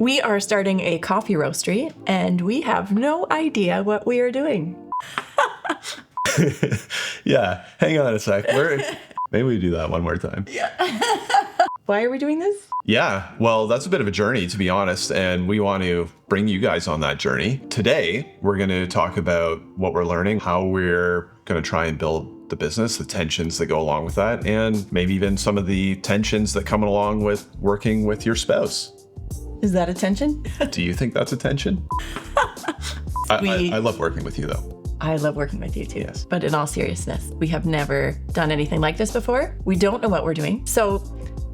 We are starting a coffee roastery, and we have no idea what we are doing. Yeah, hang on a sec. Maybe we do that one more time. Yeah. Why are we doing this? Yeah, well, that's a bit of a journey, to be honest, and we want to bring you guys on that journey. Today, we're going to talk about what we're learning, how we're going to try and build the business, the tensions that go along with that, and maybe even some of the tensions that come along with working with your spouse. Is that a tension? Do you think that's a tension? I love working with you, though. I love working with you too. Yes. But in all seriousness, we have never done anything like this before. We don't know what we're doing. So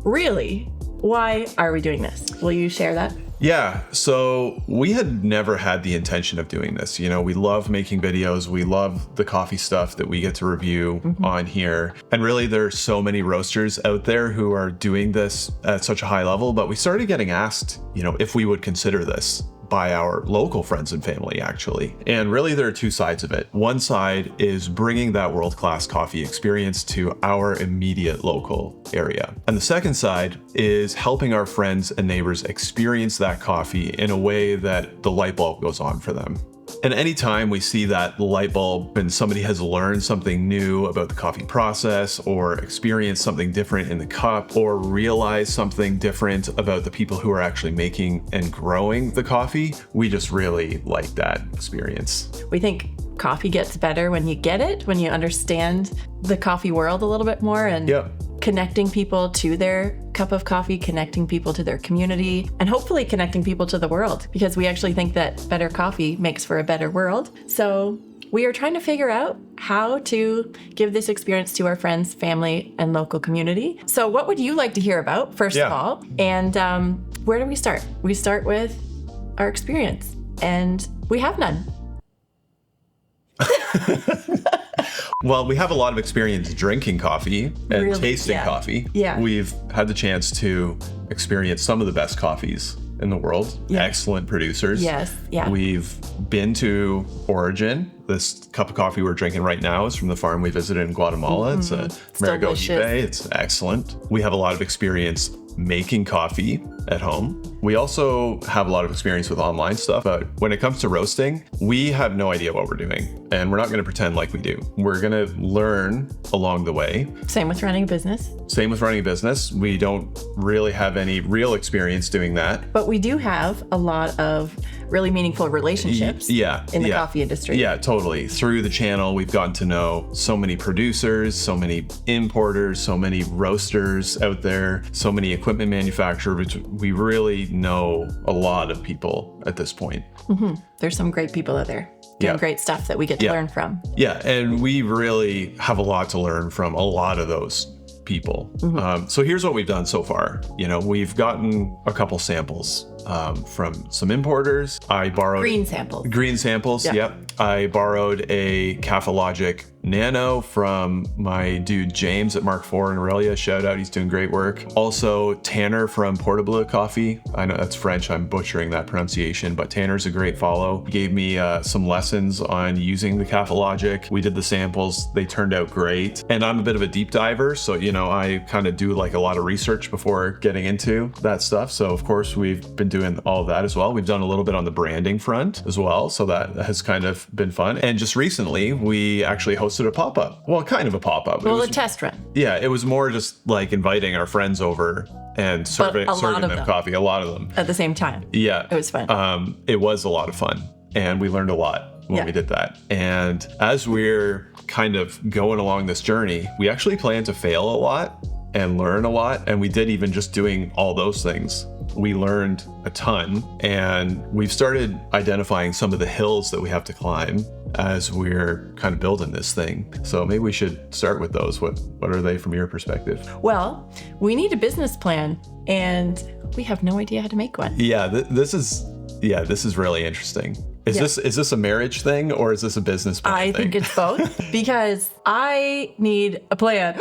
really, why are we doing this? Will you share that? Yeah, so we had never had the intention of doing this. You know, we love making videos. We love the coffee stuff that we get to review on here. And really, there's so many roasters out there who are doing this at such a high level. But we started getting asked, you know, if we would consider this by our local friends and family, actually. And really, there are two sides of it. One side is bringing that world-class coffee experience to our immediate local area. And the second side is helping our friends and neighbors experience that coffee in a way that the light bulb goes on for them. And anytime we see that light bulb and somebody has learned something new about the coffee process or experienced something different in the cup or realized something different about the people who are actually making and growing the coffee, we just really like that experience. We think coffee gets better when you get it, when you understand the coffee world a little bit more and connecting people to their cup of coffee, connecting people to their community, and hopefully connecting people to the world, because we actually think that better coffee makes for a better world. So we are trying to figure out how to give this experience to our friends, family, and local community. So what would you like to hear about, first of all? And where do we start? We start with our experience, and we have none. Well, we have a lot of experience drinking coffee and really, tasting coffee. Yeah. We've had the chance to experience some of the best coffees in the world. Yeah. Excellent producers. Yes. Yeah. We've been to Origin. This cup of coffee we're drinking right now is from the farm we visited in Guatemala. It's a Marigot Ibe. It's excellent. We have a lot of experience making coffee at home. We also have a lot of experience with online stuff, but when it comes to roasting, we have no idea what we're doing, and we're not going to pretend like we do. We're going to learn along the way. Same with running a business. Same with running a business. We don't really have any real experience doing that. But we do have a lot of really meaningful relationships in the coffee industry. Yeah, totally. Through the channel, we've gotten to know so many producers, so many importers, so many roasters out there, so many equipment manufacturers. We really know a lot of people at this point. There's some great people out there doing great stuff that we get to learn from. Yeah, and we really have a lot to learn from a lot of those people. So here's what we've done so far. You know, we've gotten a couple samples from some importers. I borrowed green samples. Yep. I borrowed a Café Logic Nano from my dude James at Mark IV in Aurelia. Shout out, he's doing great work. Also Tanner from Portable Coffee. I know that's French, I'm butchering that pronunciation, but Tanner's a great follow. He gave me some lessons on using the Café Logic. We did the samples, they turned out great. And I'm a bit of a deep diver, so you know, I kind of do like a lot of research before getting into that stuff. So of course we've been doing all of that as well. We've done a little bit on the branding front as well, so that has kind of been fun. And just recently, we actually hosted a pop-up. Well, kind of a pop-up. Well, a test run. Yeah, it was more just like inviting our friends over and serving them coffee. A lot of them. At the same time. Yeah. It was fun. It was a lot of fun. And we learned a lot when we did that. And as we're kind of going along this journey, we actually plan to fail a lot and learn a lot. And we did, even just doing all those things. We learned a ton, and we've started identifying some of the hills that we have to climb as we're kind of building this thing. So maybe we should start with those. What are they from your perspective? Well, we need a business plan, and we have no idea how to make one. Yeah, this is really interesting. Is this a marriage thing, or is this a business plan thing? I think it's both, because I need a plan.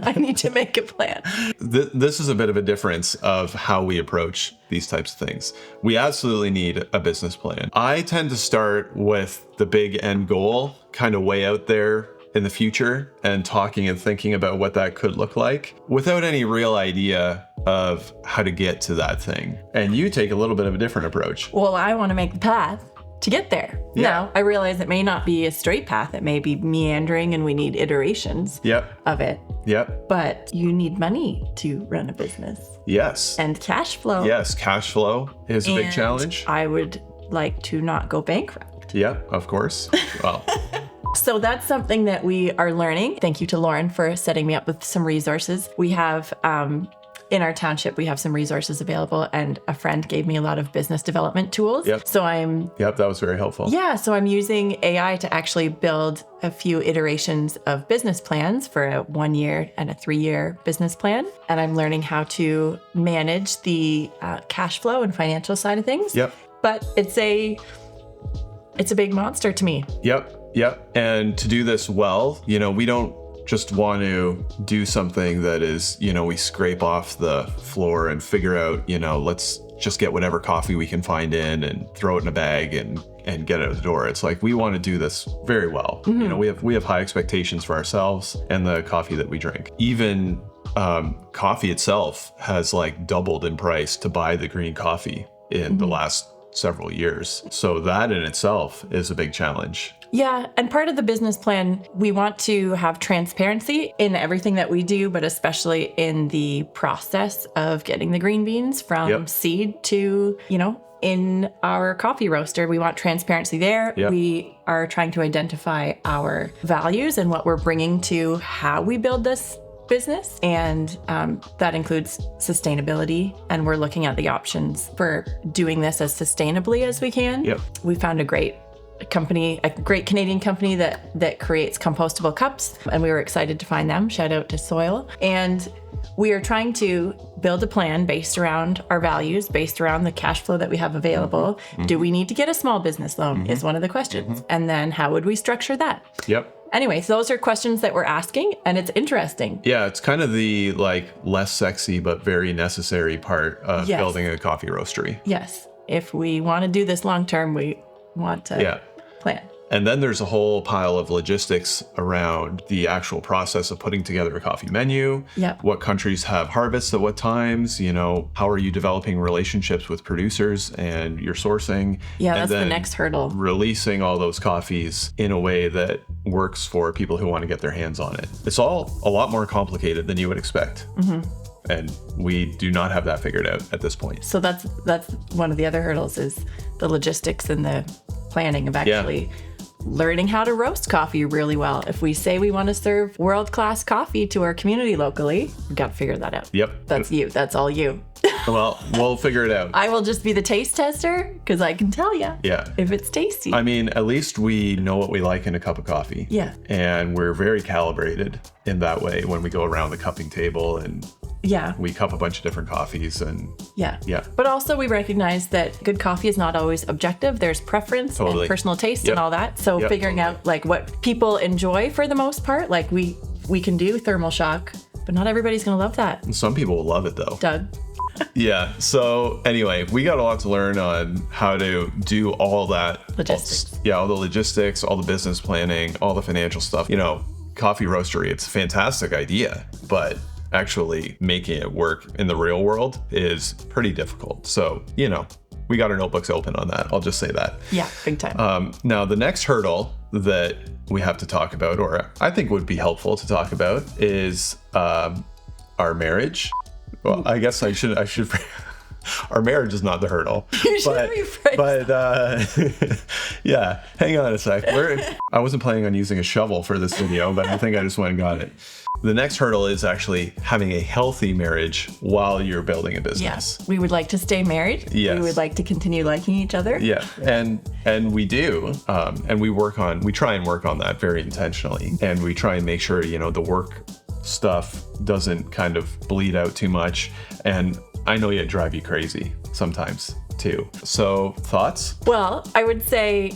I need to make a plan. This is a bit of a difference of how we approach these types of things. We absolutely need a business plan. I tend to start with the big end goal, kind of way out there in the future, and talking and thinking about what that could look like without any real idea of how to get to that thing. And you take a little bit of a different approach. Well, I want to make the path to get there. Yeah. Now, I realize it may not be a straight path. It may be meandering and we need iterations of it. Yep. But you need money to run a business. Yes. And cash flow. Yes, cash flow is a big challenge. I would like to not go bankrupt. Yeah, of course. Well. So that's something that we are learning. Thank you to Lauren for setting me up with some resources. We have, in our township, we have some resources available, and a friend gave me a lot of business development tools. Yep. So Yep, that was very helpful. Yeah, so I'm using AI to actually build a few iterations of business plans for a 1-year and a 3-year business plan. And I'm learning how to manage the cash flow and financial side of things. Yep. But it's a big monster to me. Yep. And to do this well, we don't just want to do something that is, we scrape off the floor and figure out, let's just get whatever coffee we can find in and throw it in a bag and get it out the door. It's like, we want to do this very well. We have high expectations for ourselves and the coffee that we drink. Even coffee itself has like doubled in price to buy the green coffee in the last several years. So that in itself is a big challenge. Yeah, and part of the business plan, we want to have transparency in everything that we do, but especially in the process of getting the green beans from seed to, in our coffee roaster. We want transparency there. Yep. We are trying to identify our values and what we're bringing to how we build this business, and that includes sustainability, and we're looking at the options for doing this as sustainably as we can. Yep. We found a great Canadian company that creates compostable cups, and we were excited to find them. Shout out to Soil. And we are trying to build a plan based around our values, based around the cash flow that we have available. Do we need to get a small business loan is one of the questions. And then how would we structure that? Yep. Anyways, those are questions that we're asking, and it's interesting. Yeah, it's kind of the less sexy but very necessary part of building a coffee roastery. Yes. If we want to do this long term, we want to plan. And then there's a whole pile of logistics around the actual process of putting together a coffee menu. Yep. What countries have harvests at what times, how are you developing relationships with producers and your sourcing? Yeah, and that's the next hurdle. Releasing all those coffees in a way that works for people who want to get their hands on it. It's all a lot more complicated than you would expect. And we do not have that figured out at this point. So that's one of the other hurdles, is the logistics and the planning of actually learning how to roast coffee really well. If we say we want to serve world-class coffee to our community locally, we've got to figure that out. Yep. That's you. That's all you. Well, we'll figure it out. I will just be the taste tester, because I can tell you if it's tasty. I mean, at least we know what we like in a cup of coffee. Yeah. And we're very calibrated in that way when we go around the cupping table and we cup a bunch of different coffees and But also we recognize that good coffee is not always objective. There's preference and personal taste and all that. So figuring out what people enjoy for the most part, we can do thermal shock, but not everybody's going to love that. Some people will love it though. Doug. So anyway, we got a lot to learn on how to do all that. Logistics. All the logistics, all the business planning, all the financial stuff. Coffee roastery, it's a fantastic idea, but actually making it work in the real world is pretty difficult. So, we got our notebooks open on that. I'll just say that. Yeah, big time. Now, the next hurdle that we have to talk about, or I think would be helpful to talk about, is our marriage. Well, I guess I should. Our marriage is not the hurdle. You should rephrase. But yeah, hang on a sec. I wasn't planning on using a shovel for this video, but I think I just went and got it. The next hurdle is actually having a healthy marriage while you're building a business. Yes, we would like to stay married. Yes. We would like to continue liking each other. Yeah, and we do, and we try and work on that very intentionally, and we try and make sure the work stuff doesn't kind of bleed out too much. And I know it drive you crazy sometimes too. So thoughts? Well, I would say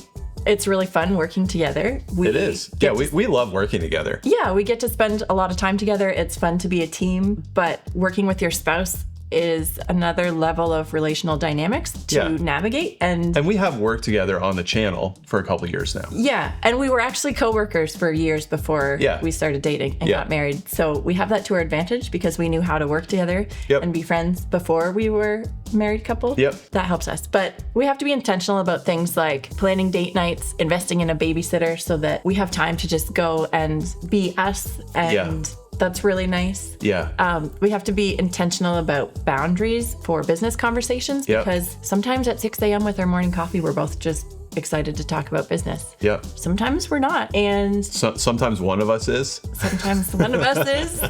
it's really fun working together. It is. Yeah, we love working together. Yeah, we get to spend a lot of time together. It's fun to be a team, but working with your spouse is another level of relational dynamics to navigate. And we have worked together on the channel for a couple of years now. Yeah. And we were actually coworkers for years before we started dating and got married. So we have that to our advantage because we knew how to work together and be friends before we were a married couple. That helps us. But we have to be intentional about things like planning date nights, investing in a babysitter so that we have time to just go and be us. And that's really nice. We have to be intentional about boundaries for business conversations because sometimes at 6 a.m. with our morning coffee, we're both just excited to talk about business. Sometimes we're not. And sometimes one of us is. Sometimes one of us is.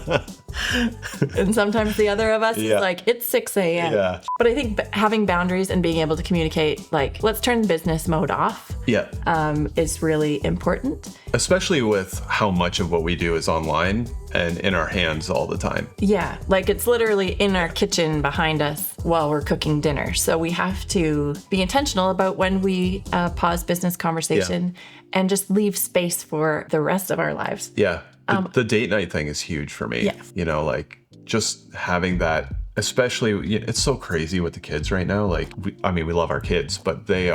And sometimes the other of us is like, it's 6 a.m. But I think having boundaries and being able to communicate, like, let's turn business mode off is really important. Especially with how much of what we do is online and in our hands all the time. Like it's literally in our kitchen behind us while we're cooking dinner. So we have to be intentional about when we pause business conversation and just leave space for the rest of our lives. The date night thing is huge for me. You know, like just having that, especially, it's so crazy with the kids right now. Like, we love our kids, but they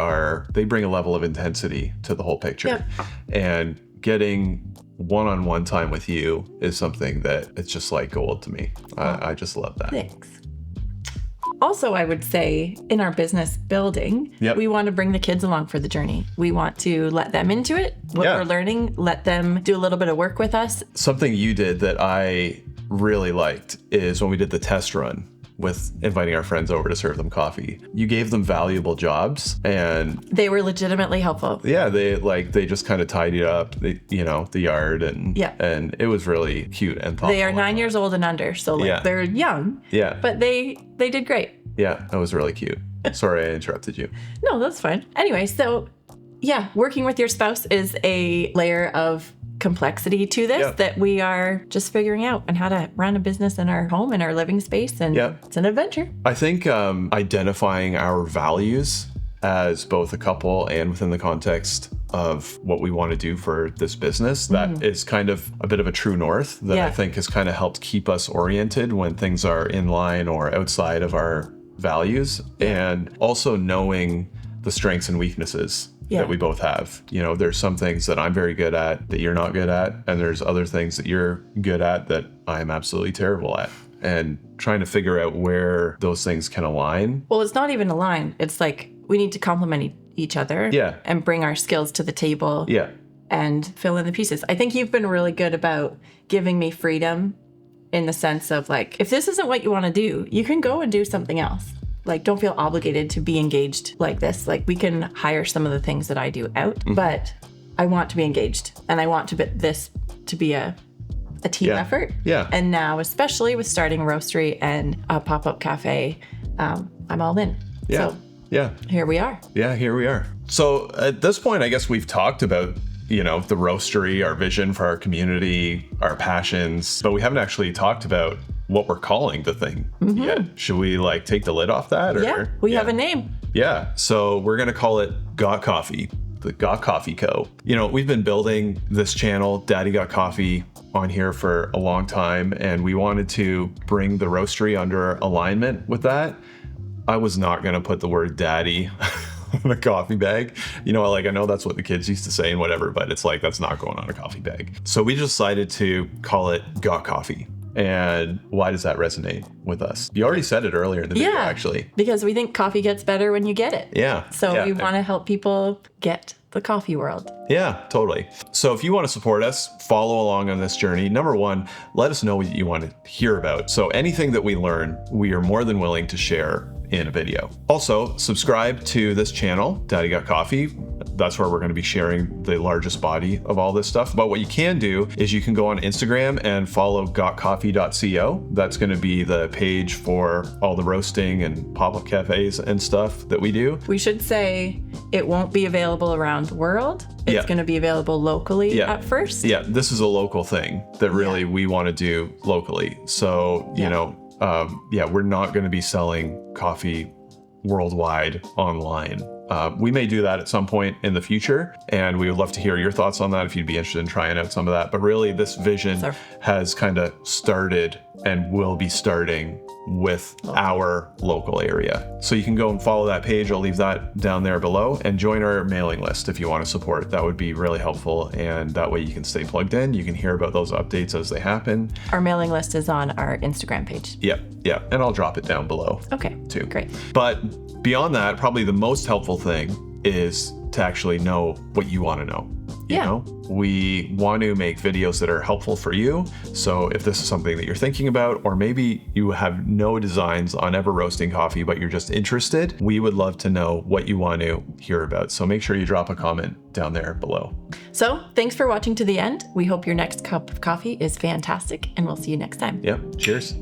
bring a level of intensity to the whole picture. And getting one-on-one time with you is something that it's just like gold to me. I just love that. Thanks. Also, I would say in our business building, we want to bring the kids along for the journey. We want to let them into it, what we're learning, let them do a little bit of work with us. Something you did that I really liked is when we did the test run with inviting our friends over to serve them coffee. You gave them valuable jobs and they were legitimately helpful. They just kind of tidied up the yard and it was really cute and thoughtful. They are 9 years old and under, so they're young. But they did great. That was really cute. Sorry I interrupted you. No, that's fine. Anyway, so working with your spouse is a layer of complexity to this that we are just figuring out, and how to run a business in our home, in our living space, and it's an adventure. I think identifying our values as both a couple and within the context of what we want to do for this business, that is kind of a bit of a true north that I think has kind of helped keep us oriented when things are in line or outside of our values, and also knowing the strengths and weaknesses that we both have. There's some things that I'm very good at that you're not good at, and there's other things that you're good at that I'm absolutely terrible at. And trying to figure out where those things can align. Well, it's not even align. It's like we need to complement each other and bring our skills to the table and fill in the pieces. I think you've been really good about giving me freedom in the sense of, like, if this isn't what you want to do, you can go and do something else. Like, don't feel obligated to be engaged like this. Like, we can hire some of the things that I do out, but I want to be engaged, and I want this to be a team effort. And now, especially with starting a roastery and a pop-up cafe, I'm all in. So here we are. Here we are. So at this point, I guess we've talked about, the roastery, our vision for our community, our passions, but we haven't actually talked about what we're calling the thing yet. Should we take the lid off that? Or? We have a name. So we're going to call it Got Coffee, the Got Coffee Co. We've been building this channel, Daddy Got Coffee, on here for a long time, and we wanted to bring the roastery under alignment with that. I was not going to put the word daddy on a coffee bag. I know that's what the kids used to say and whatever, but it's like, that's not going on a coffee bag. So we decided to call it Got Coffee. And why does that resonate with us? You already said it earlier in the video, actually. Because we think coffee gets better when you get it. So we want to help people get the coffee world. Totally. So if you want to support us, follow along on this journey. Number one, let us know what you want to hear about. So anything that we learn, we are more than willing to share in a video. Also, subscribe to this channel, Daddy Got Coffee. That's where we're going to be sharing the largest body of all this stuff. But what you can do is you can go on Instagram and follow gotcoffee.co. That's going to be the page for all the roasting and pop-up cafes and stuff that we do. We should say it won't be available around the world. It's going to be available locally at first. This is a local thing that really we want to do locally. So, we're not going to be selling coffee worldwide online. We may do that at some point in the future, and we would love to hear your thoughts on that if you'd be interested in trying out some of that. But really, this vision has kind of started and we'll be starting with our local area. So you can go and follow that page. I'll leave that down there below, and join our mailing list if you want to support. That would be really helpful, and that way you can stay plugged in. You can hear about those updates as they happen. Our mailing list is on our Instagram page. Yeah, and I'll drop it down below. Okay, too. Great. But beyond that, probably the most helpful thing is to actually know what you want to know. You know, we want to make videos that are helpful for you. So if this is something that you're thinking about, or maybe you have no designs on ever roasting coffee, but you're just interested, we would love to know what you want to hear about. So make sure you drop a comment down there below. So thanks for watching to the end. We hope your next cup of coffee is fantastic, and we'll see you next time. Yeah, cheers.